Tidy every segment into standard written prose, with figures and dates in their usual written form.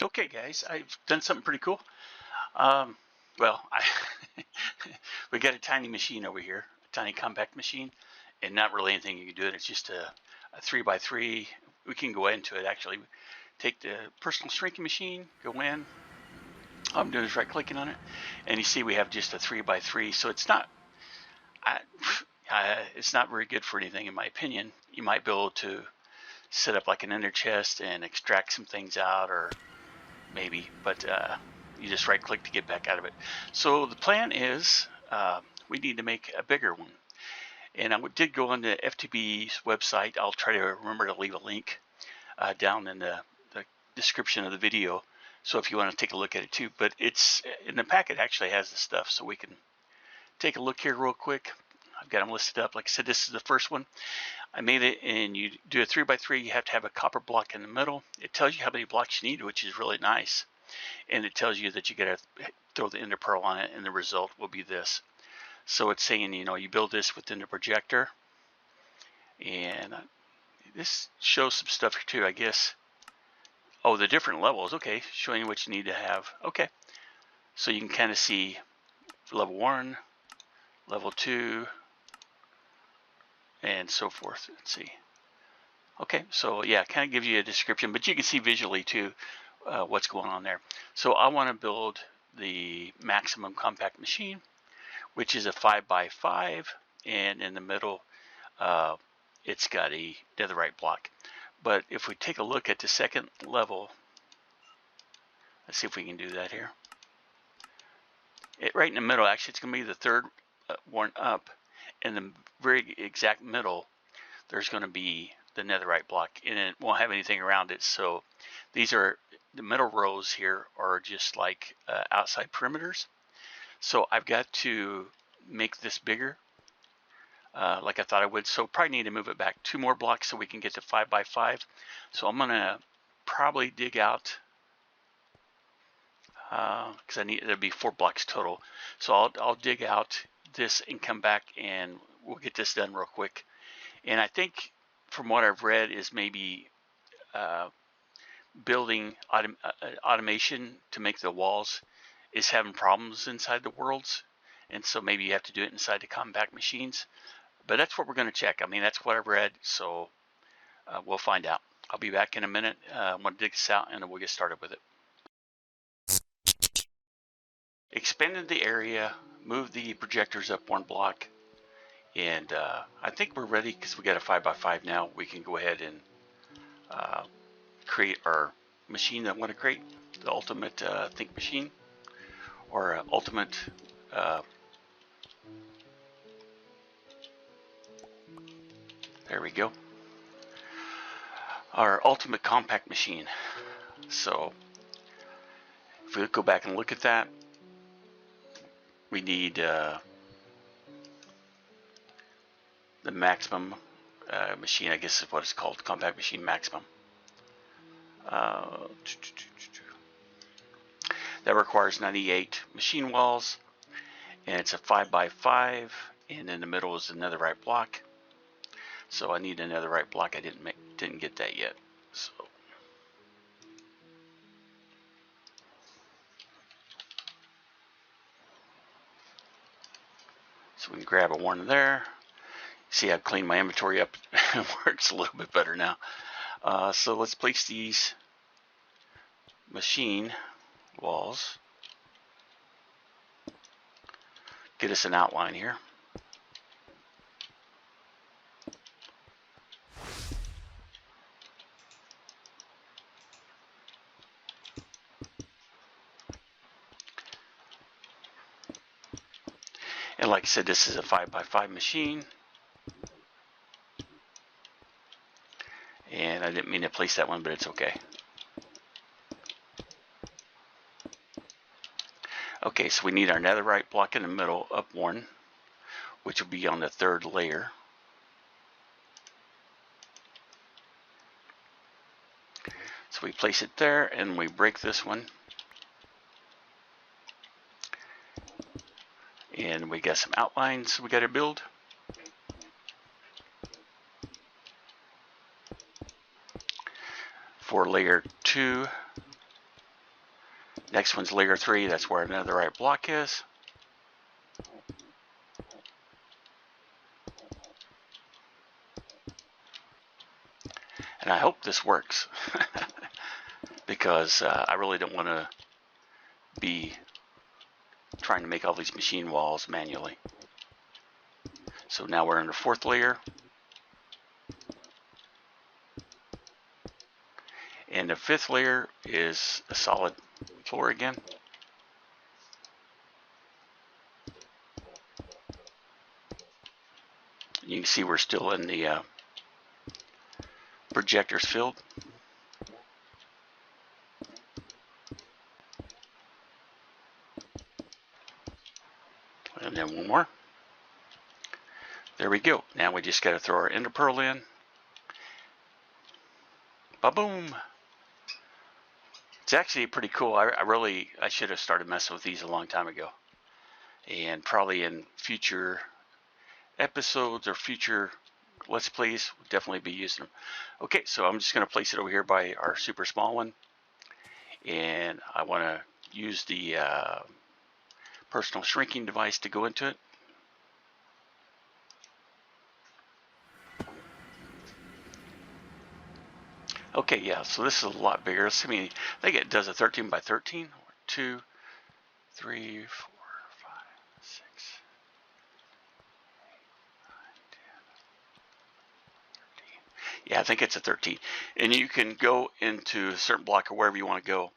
Okay, guys, I've done something pretty cool. Um, well, we got a tiny machine over here, a tiny compact machine, and not really anything you can do it. It's just a 3x3. We can go into it actually. Take the personal shrinking machine, go in. All I'm doing is right clicking on it, and you see we have just a 3x3. So I, it's not very good for anything in my opinion. You might be able to set up like an inner chest and extract some things out, or maybe, but you just right click to get back out of it. So the plan is we need to make a bigger one. And I did go on the FTB's website. I'll try to remember to leave a link down in the description of the video. So if you want to take a look at it too, but it's in the packet actually has the stuff, so we can take a look here real quick. I've got them listed up. Like I said, this is the first one. I made it, and you do a 3x3. You have to have a copper block in the middle. It tells you how many blocks you need, which is really nice. And it tells you that you got to throw the ender pearl on it, and the result will be this. So it's saying, you build this within the projector. And this shows some stuff here too, I guess. Oh, the different levels. Okay, showing you what you need to have. Okay, so you can kind of see level 1, level 2, and so forth. Let's see. Okay, so yeah, kind of gives you a description, but you can see visually too what's going on there. So I want to build the maximum compact machine, which is a 5x5, and in the middle it's got a netherite block. But if we take a look at the second level, let's see if we can do that here. Right in the middle, actually, it's going to be the third one up. In the very exact middle, there's going to be the netherite block, and it won't have anything around it. So these are the middle rows here are just like outside perimeters. So I've got to make this bigger, like I thought I would. So probably need to move it back 2 more blocks so we can get to 5x5. So I'm gonna probably dig out, because there'll be 4 blocks total. So I'll dig out this and come back, and we'll get this done real quick. And I think from what I've read is maybe building automation to make the walls is having problems inside the worlds, and so maybe you have to do it inside the compact machines. But that's what we're going to check. I mean, that's what I've read, so we'll find out. I'll be back in a minute. I'm going to dig this out, and then we'll get started with it. Expanded the area, moved the projectors up 1 block, and I think we're ready because we got a 5x5 now. We can go ahead and create our machine that I want to create, the ultimate think machine, or ultimate there we go, our ultimate compact machine. So if we go back and look at that, we need the maximum machine, I guess is what it's called, compact machine maximum. That requires 98 machine walls, and it's a 5x5, and in the middle is another right block. So I need another right block. I didn't get that yet. So we can grab a 1 there. See, I've cleaned my inventory up. It works a little bit better now. So let's place these machine walls. Get us an outline here. And like I said, this is a 5x5 machine. And I didn't mean to place that one, but it's okay. Okay, so we need our netherite block in the middle, up 1, which will be on the 3rd layer. So we place it there, and we break this one. And we got some outlines we got to build. For layer 2, Next one's layer 3. That's where another right block is. And I hope this works because I really don't want to be trying to make all these machine walls manually. So now we're in the 4th layer. And the 5th layer is a solid floor again. You can see we're still in the projectors field. And then one more. There we go. Now we just got to throw our ender pearl in. Ba-boom. It's actually pretty cool. I should have started messing with these a long time ago. And probably in future episodes or future Let's Plays, we'll definitely be using them. Okay, so I'm just going to place it over here by our super small one. And I want to use the personal shrinking device to go into it. Okay, yeah, so this is a lot bigger. I think it does a 13 by 13. 2, 3, 4, 5, 6, 8, 9, 10, 13. Yeah, I think it's a 13. And you can go into a certain block or wherever you want to go.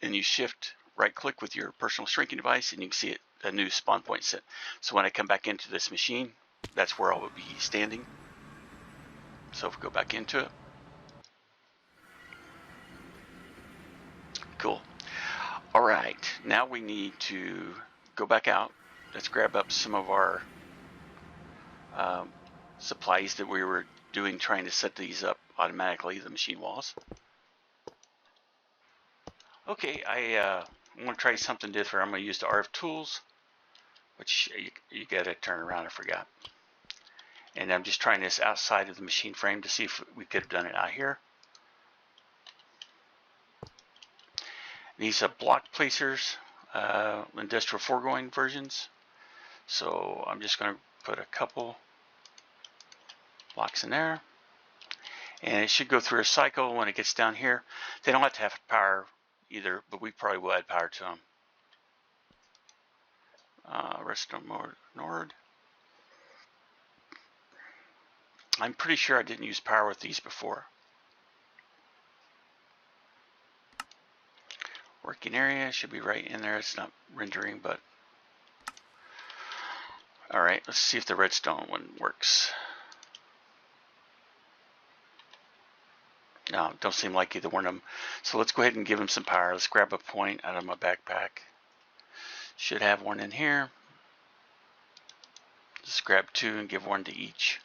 And you shift right click with your personal shrinking device and you can see it, a new spawn point set. So when I come back into this machine, that's where I will be standing. So if we go back into it. Cool. All right, now we need to go back out. Let's grab up some of our supplies that we were doing trying to set these up automatically, the machine walls. Okay, I'm going to try something different. I'm going to use the RF tools, which you got to turn around, I forgot. And I'm just trying this outside of the machine frame to see if we could have done it out here. These are block placers, industrial foregoing versions. So I'm just going to put a couple blocks in there. And it should go through a cycle when it gets down here. They don't have to have power either, but we probably will add power to them. Redstone Nord. I'm pretty sure I didn't use power with these before. Working area should be right in there. It's not rendering, but all right, let's see if the redstone one works. No, don't seem like either one of them. So let's go ahead and give them some power. Let's grab a point out of my backpack. Should have one in here. Just grab 2 and give 1 to each.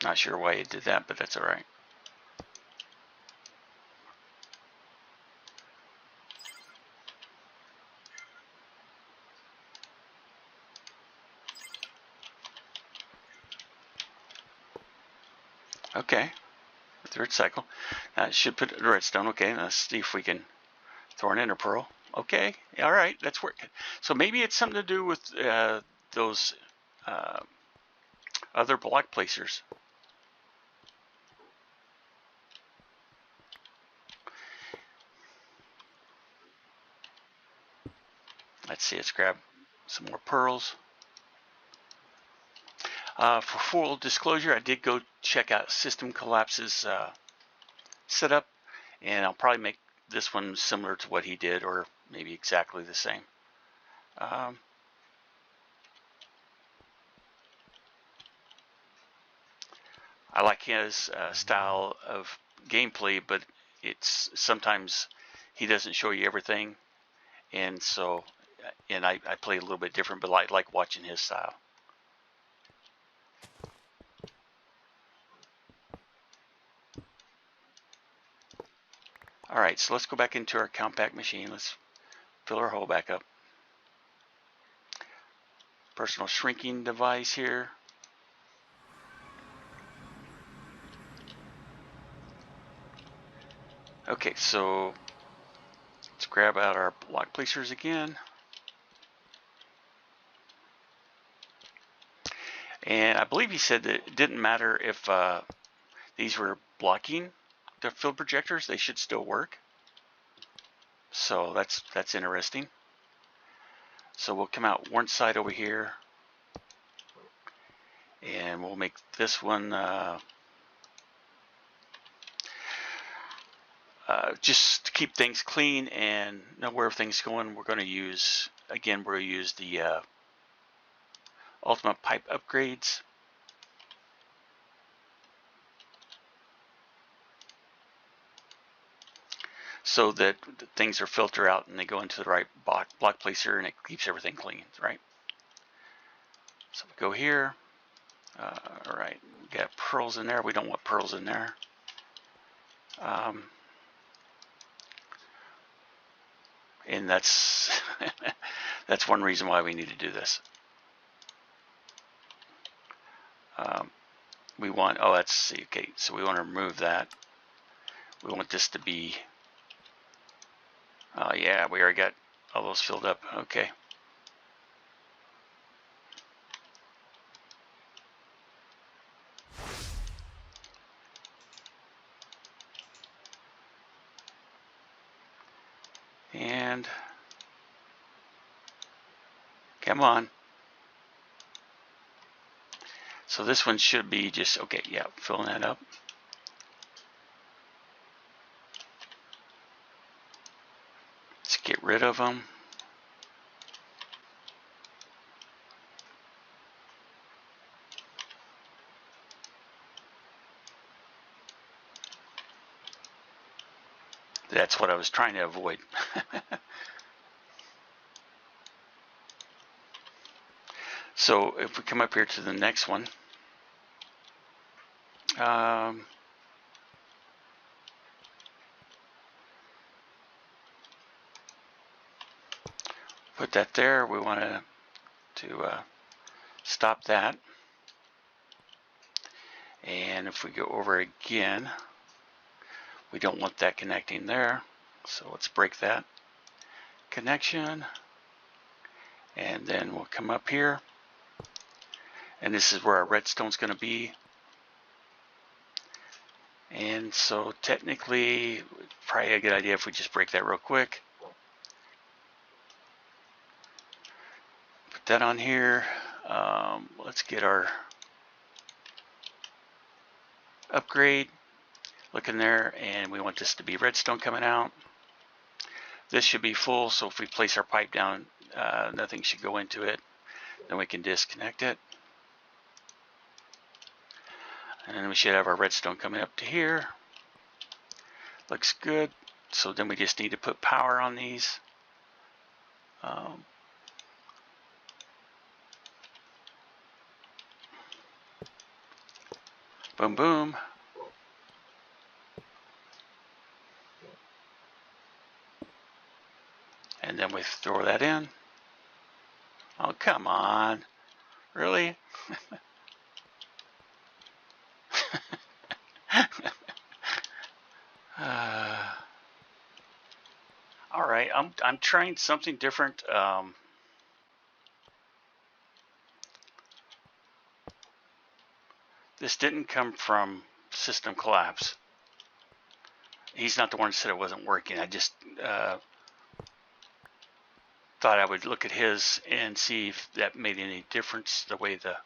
Not sure why it did that, but that's all right. Okay, 3rd cycle. That should put the redstone. Okay, let's see if we can throw an ender pearl. Okay, all right, that's working. So maybe it's something to do with those other block placers. Let's see, let's grab some more pearls. For full disclosure, I did go check out System Collapse's setup, and I'll probably make this one similar to what he did, or maybe exactly the same. I like his style of gameplay, but it's sometimes he doesn't show you everything, and so I play a little bit different, but I like watching his style. All right, so let's go back into our compact machine. Let's fill our hole back up. Personal shrinking device here. Okay, so let's grab out our block placers again. And I believe he said that it didn't matter if these were blocking the field projectors, they should still work. So that's interesting. So we'll come out one side over here, and we'll make this one just to keep things clean and know where everything's going. We're going to use, again, we'll use the ultimate pipe upgrades. So that things are filtered out and they go into the right block placer, and it keeps everything clean, right? So we go here. All right, we got pearls in there. We don't want pearls in there. And that's that's one reason why we need to do this. We want, oh, let's see, okay, so we want to remove that. We want this to be, oh yeah, we already got all those filled up, okay. And come on. So this one should be just, okay, yeah, filling that up. Let's get rid of them. That's what I was trying to avoid. So if we come up here to the next one, put that there. We want to stop that. And if we go over again, we don't want that connecting there. So let's break that connection. And then we'll come up here. And this is where our redstone is going to be. And so technically, probably a good idea if we just break that real quick. Put that on here. Let's get our upgrade. Look in there, and we want this to be redstone coming out. This should be full, so if we place our pipe down, nothing should go into it. Then we can disconnect it. And then we should have our redstone coming up to here. Looks good. So then we just need to put power on these. Boom, boom. And then we throw that in. Oh, come on. Really? All right, I'm trying something different. This didn't come from System Collapse. He's not the one who said it wasn't working. I just thought I would look at his and see if that made any difference. The way the,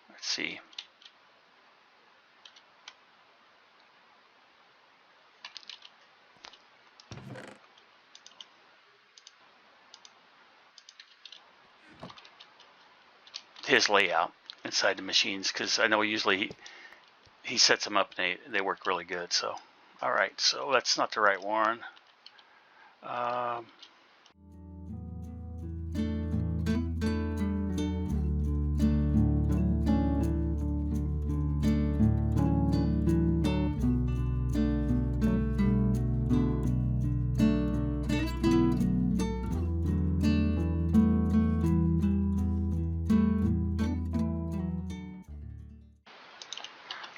let's see. His layout inside the machines, because I know usually he sets them up and they work really good. So, all right, so that's not the right one.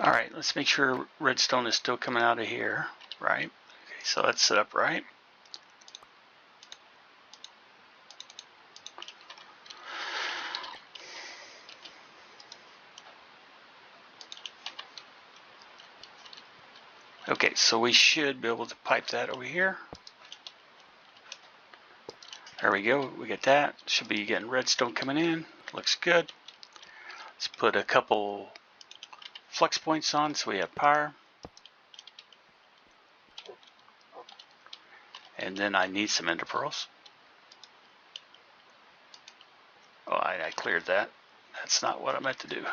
All right, let's make sure redstone is still coming out of here, right? Okay, so that's set up right. Okay, so we should be able to pipe that over here. There we go, we get that. Should be getting redstone coming in. Looks good. Let's put a couple flux points on so we have power. And then I need some ender pearls. Oh, I cleared that. That's not what I meant to do.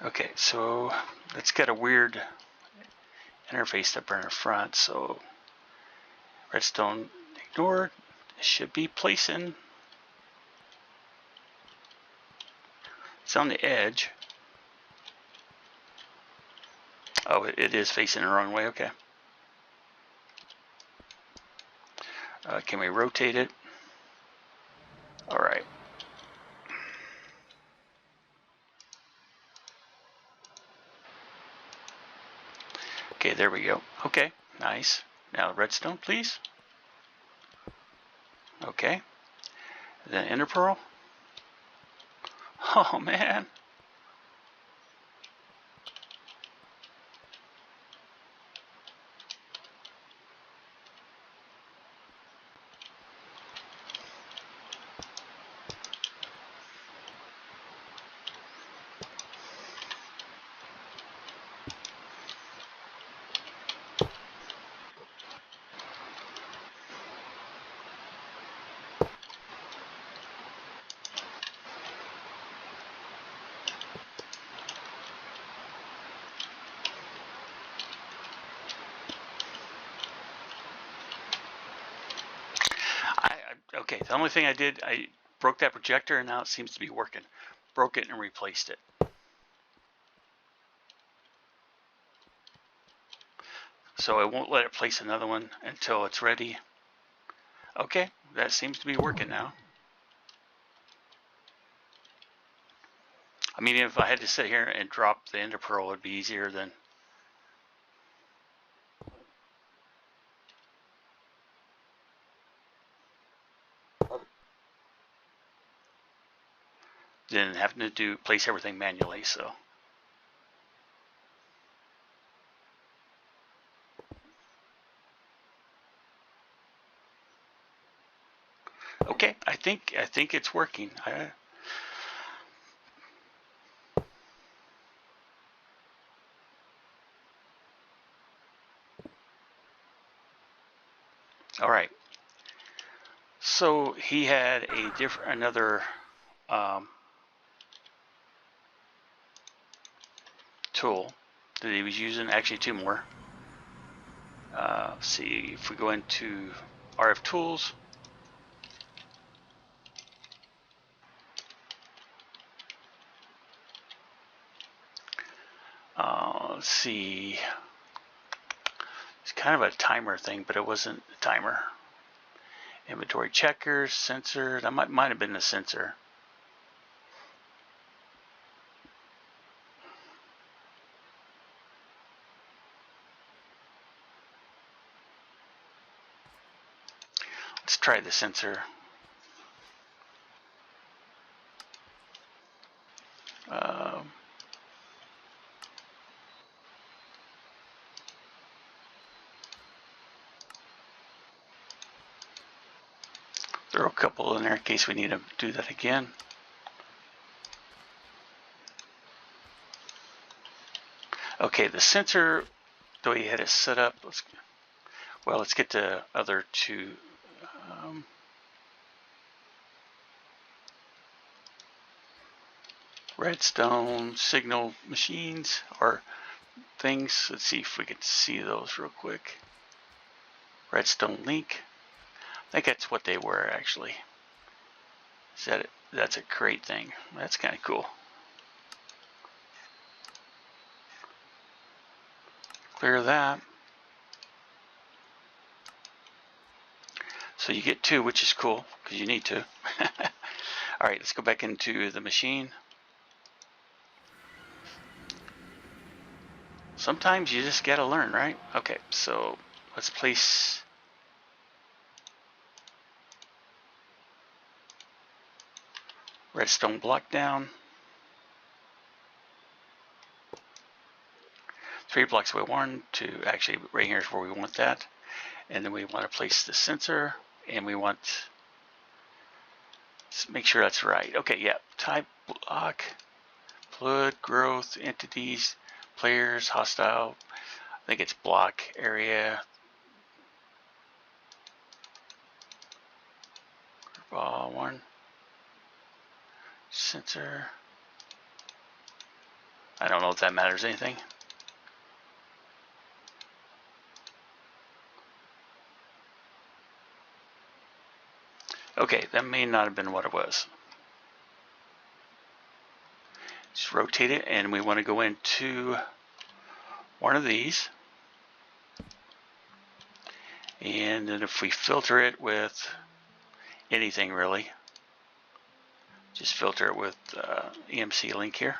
Okay, so it's got a weird interface up in the front, so redstone ignored. It should be placing. It's on the edge. Oh, it is facing the wrong way, okay. Can we rotate it? All right. Okay, there we go. Okay, nice. Now redstone, please. Okay. Then ender pearl. Oh man. Okay, the only thing I did, I broke that projector and now it seems to be working. Broke it and replaced it. So I won't let it place another one until it's ready. Okay, that seems to be working now. I mean, if I had to sit here and drop the ender pearl, it would be easier than. Than having to place everything manually, so. Okay, I think it's working. All right. So he had another tool that he was using. Actually, two more. Let's see if we go into RF tools. Let's see. It's kind of a timer thing, but it wasn't a timer. Inventory checkers, sensor. That might have been the sensor. Let's try the sensor. Throw a couple in there in case we need to do that again. Okay, the sensor, the way you had it set up, let's get the other two. Redstone signal machines or things. Let's see if we can see those real quick. Redstone link. I think that's what they were actually. That's a great thing. That's kind of cool. Clear that. So you get 2, which is cool, because you need to. All right, let's go back into the machine. Sometimes you just gotta learn, right? Okay, so let's place redstone block down. 3 blocks away, 1, 2, actually right here is where we want that. And then we want to place the sensor, and we want to make sure that's right. Okay, yeah, type block, fluid, growth, entities, players, hostile. I think it's block area. Ball 1. Sensor. I don't know if that matters anything. Okay, that may not have been what it was. Just rotate it, and we want to go into one of these. And then if we filter it with anything really, just filter it with EMC link here.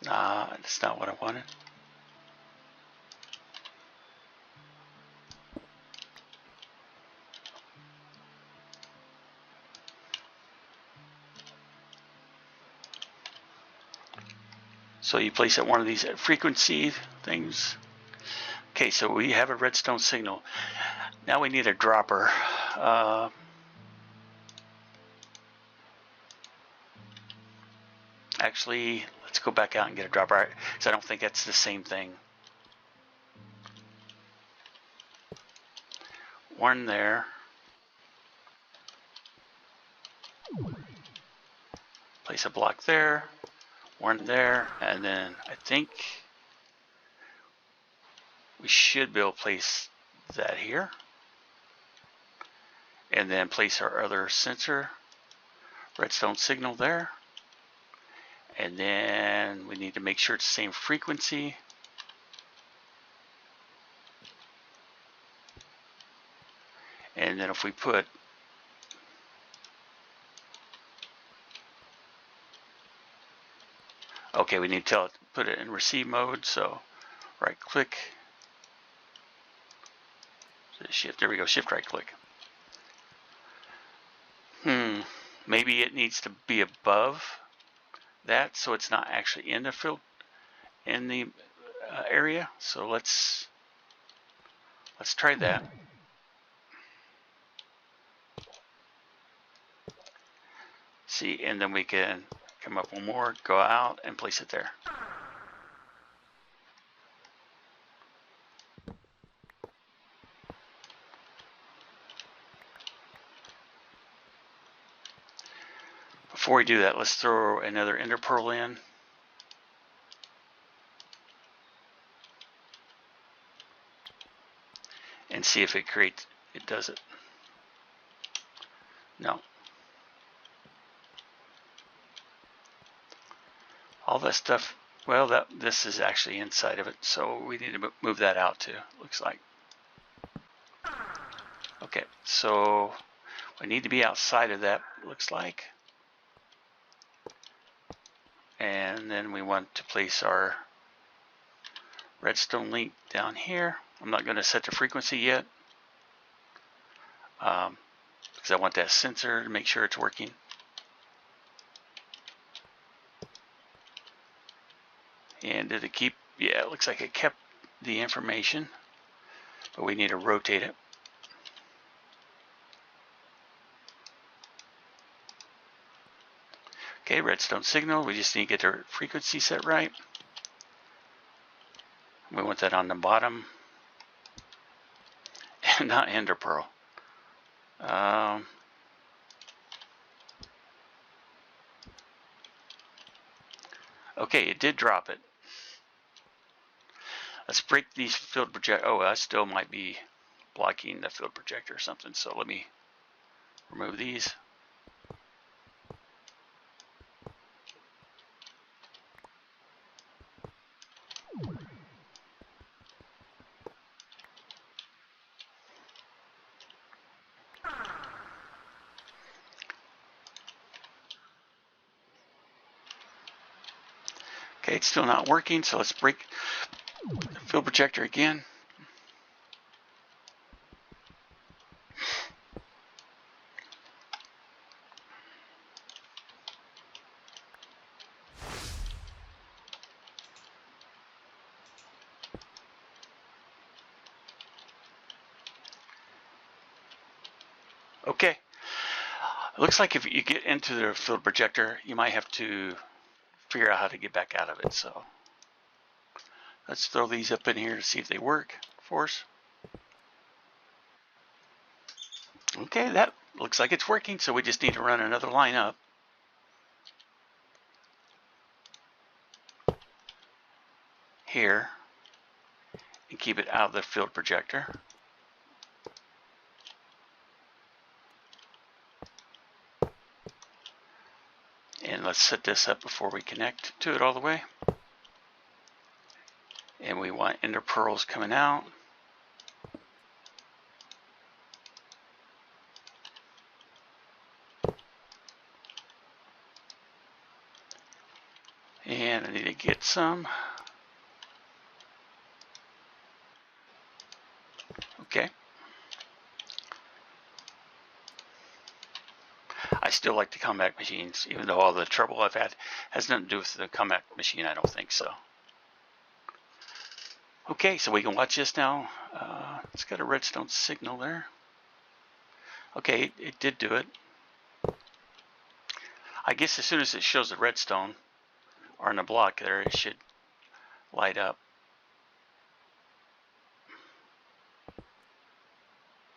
Nah, that's not what I wanted. So you place at one of these frequency things. Okay, so we have a redstone signal. Now we need a dropper. Actually, let's go back out and get a dropper, because I don't think that's the same thing. One there. Place a block there. One there, and then I think we should be able to place that here. And then place our other sensor, redstone signal there. And then we need to make sure it's the same frequency. And then if we put okay, we need to tell it, put it in receive mode, so right click, shift, there we go, shift right click. Maybe it needs to be above that, so it's not actually in the field, in the area. So let's try that. See, and then we can come up one more, go out, and place it there. Before we do that, let's throw another ender pearl in. And see if it creates, it does it. No. All that stuff, well, this is actually inside of it, so we need to move that out too, looks like. Okay, so we need to be outside of that, looks like. And then we want to place our redstone link down here. I'm not going to set the frequency yet, because I want that sensor to make sure it's working. And did it keep? Yeah, it looks like it kept the information, but we need to rotate it. Okay, redstone signal, we just need to get the frequency set right. We want that on the bottom, and not ender pearl. Okay, it did drop it. Let's break these field projector. Oh, I still might be blocking the field projector or something, so let me remove these. Okay, it's still not working, so let's break the field projector again. Okay, it looks like if you get into the field projector, you might have to figure out how to get back out of it. So let's throw these up in here to see if they work for us. Okay, that looks like it's working, so we just need to run another line up. Here, and keep it out of the field projector. And let's set this up before we connect to it all the way. And we want ender pearls coming out. And I need to get some. Okay. I still like the compact machines, even though all the trouble I've had has nothing to do with the compact machine, I don't think so. Okay, so we can watch this now. It's got a redstone signal there. Okay, it did do it. I guess as soon as it shows the redstone or in the block there, it should light up.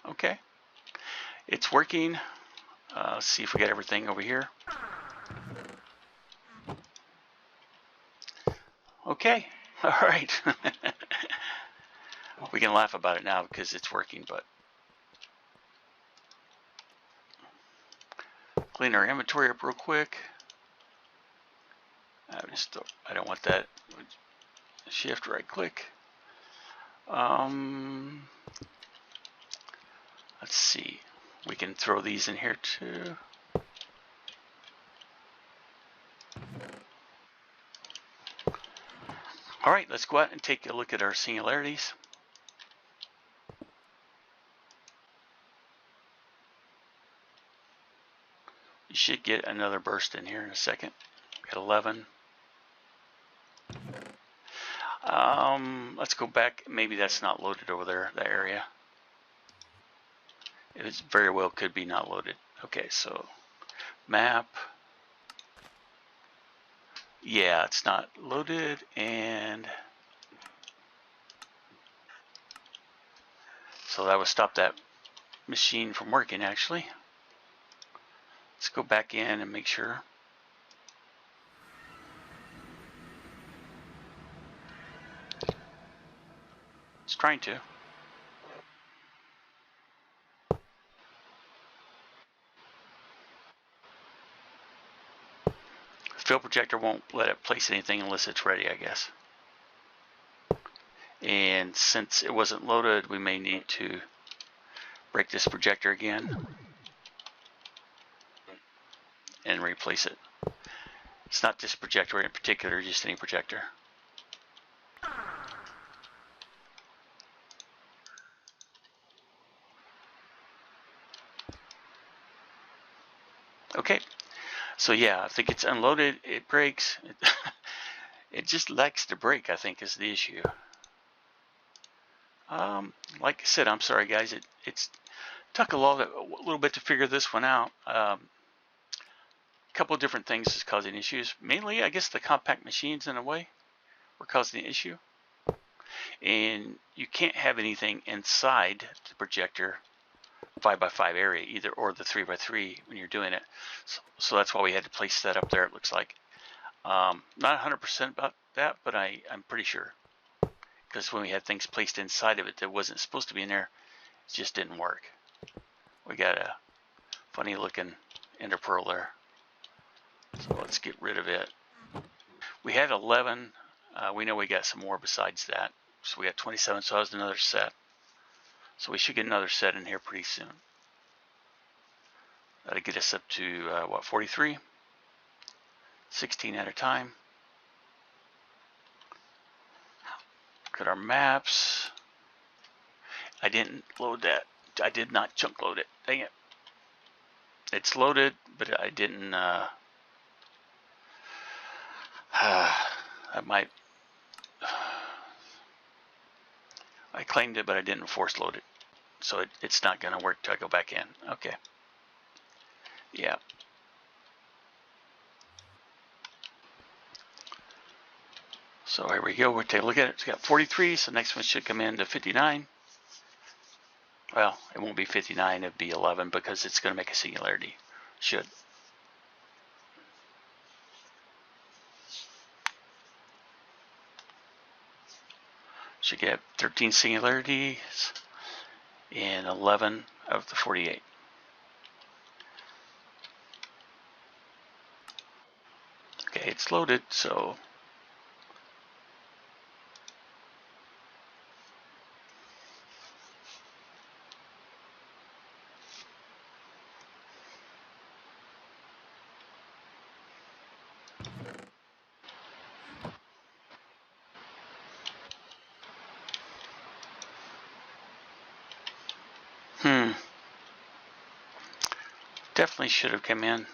Okay, it's working. Let's see if we got everything over here. Okay, all right. We can laugh about it now because it's working, but clean our inventory up real quick. I don't want that. Shift right click. Let's see. We can throw these in here too. All right, let's go out and take a look at our singularities. You should get another burst in here in a second. Got 11. Let's go back. Maybe that's not loaded over there, that area. It very well could be not loaded. Okay, so map. Yeah, it's not loaded, and so that would stop that machine from working actually. Let's go back in and make sure. It's trying to. The field projector won't let it place anything unless it's ready, I guess. And since it wasn't loaded, we may need to break this projector again and replace it. It's not this projector in particular, just any projector. Okay, so yeah, I think it's unloaded, it breaks. It just likes to break, I think, is the issue. Like I said, I'm sorry guys, it's took a little bit to figure this one out. Couple of different things is causing issues. Mainly, I guess the compact machines in a way were causing the issue. And you can't have anything inside the projector 5x5 area either, or the 3x3 when you're doing it. So that's why we had to place that up there, it looks like. Not 100% about that, but I'm pretty sure. Because when we had things placed inside of it that wasn't supposed to be in there, it just didn't work. We got a funny looking ender pearl there. So let's get rid of it. We had 11. We know we got some more besides that. So we got 27, so that was another set. So we should get another set in here pretty soon. That'll get us up to, 43? 16 at a time. Look at our maps. I didn't load that. I did not chunk load it. Dang it. It's loaded, but I didn't. I claimed it, but I didn't force load it. So it's not going to work till I go back in. Okay. Yeah. So here we go. We'll take a look at it. It's got 43, so next one should come in to 59. Well, it won't be 59, it'll be 11 because it's going to make a singularity. Should. Should get 13 singularities and 11 of the 48. Okay, it's loaded, so definitely should have come in.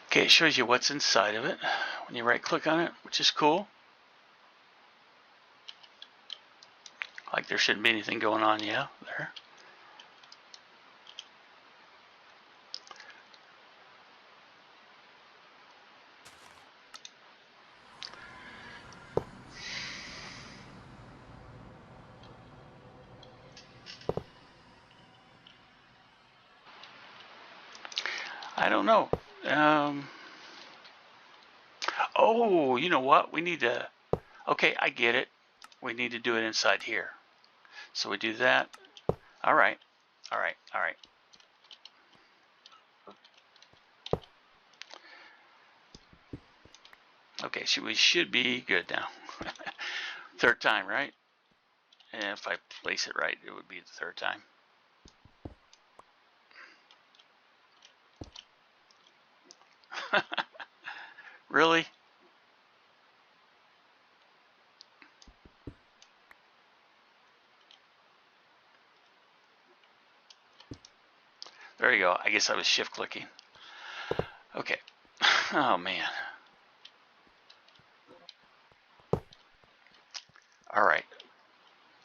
Okay, it shows you what's inside of it when you right click on it, which is cool. Like there shouldn't be anything going on, yeah, there. I don't know. Oh, you know what? We need to, okay, I get it. We need to do it inside here. So we do that. All right. All right. All right. Okay, so we should be good now. Third time, right? And if I place it right, it would be the third time. Really? There you go. I guess I was shift clicking. Okay. Oh man. All right.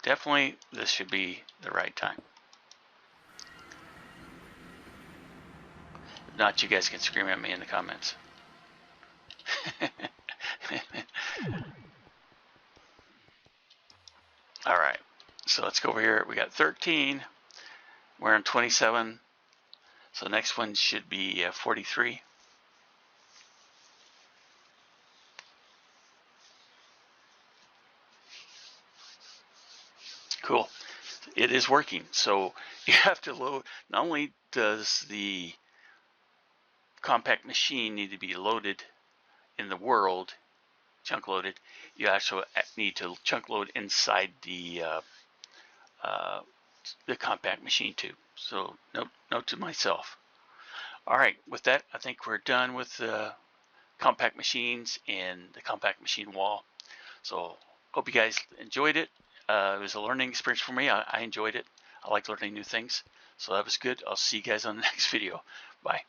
Definitely this should be the right time. If not, you guys can scream at me in the comments. All right. So let's go over here. We got 13. We're on 27. So the next one should be 43. Cool. It is working. So you have to load, not only does the compact machine need to be loaded in the world, chunk loaded, you actually need to chunk load inside the compact machine too. So note to myself. All right, with that, I think we're done with the compact machines and the compact machine wall. So hope you guys enjoyed it. It was a learning experience for me. I enjoyed it. I like learning new things. So that was good. I'll see you guys on the next video. Bye.